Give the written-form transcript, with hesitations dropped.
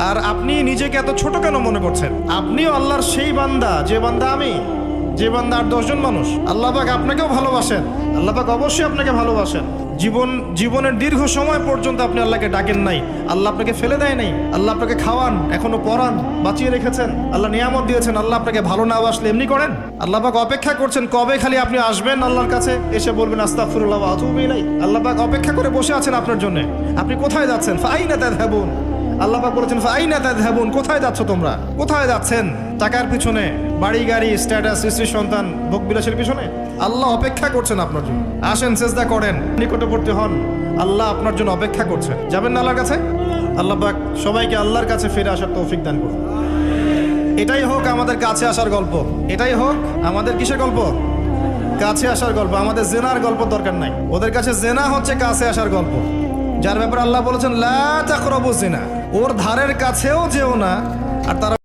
আর আপনি নিজেকে এত ছোট কেন মনে করছেন? আপনিও আল্লাহর সেই বান্দা, যে বান্দা আমি, যে বান্দা আর 10 জন মানুষ। আল্লাহ পাক আপনাকেও ভালোবাসেন, আল্লাহ পাক অবশ্যই আপনাকে ভালোবাসেন। জীবনের দীর্ঘ সময় পর্যন্ত আপনি আল্লাহকে ডাকেন নাই, আল্লাহ আপনাকে ফেলে দেয় নাই। আল্লাহ আপনাকে খাওয়ান, এখনো পড়ান, বাঁচিয়ে রেখেছেন, আল্লাহ নিয়ামত দিয়েছেন। আল্লাহ আপনাকে ভালো না বাসলে এমনি করেন? আল্লাহ পাক অপেক্ষা করছেন কবে খালি আপনি আসবেন আল্লাহর কাছে, এসে বলবেন আস্তাগফিরুল্লাহ ওয়া আতুবু ইলাইহি। আল্লাহ পাক অপেক্ষা করে বসে আছেন আপনার জন্য। আপনি কোথায় যাচ্ছেন? ফাআইনা তাযহাবুন। আল্লাহ পাক বলেছেন ফাআইনা তাযহাবুন, কোথায় যাচ্ছ তোমরা? কোথায় যাচ্ছেন? টাকার পিছনে, বাড়ি গাড়ি, স্ট্যাটাস, স্ত্রী সন্তান, ভোগ বিলাসের পিছনে? আল্লাহ অপেক্ষা করছেন আপনার জন্য। আসেন, সেজদা করেন, নিকটবর্তী হন, আল্লাহ আপনার জন্য অপেক্ষা করছেন। যাবেন না আল্লাহর কাছে? আল্লাহ পাক সবাইকে আল্লাহর কাছে ফিরে আসার তৌফিক দান করুন। এটাই হোক আমাদের কাছে আসার গল্প, এটাই হোক আমাদের কিসের গল্প? কাছে আসার গল্প। আমাদের জেনার গল্প দরকার নাই, ওদের কাছে জেনা হচ্ছে কাছে আসার গল্প, যার ব্যাপারে আল্লাহ বলেছেন লা তাকরাবু জিনা, ওর ধারের কাছেও যেও না। আর তারা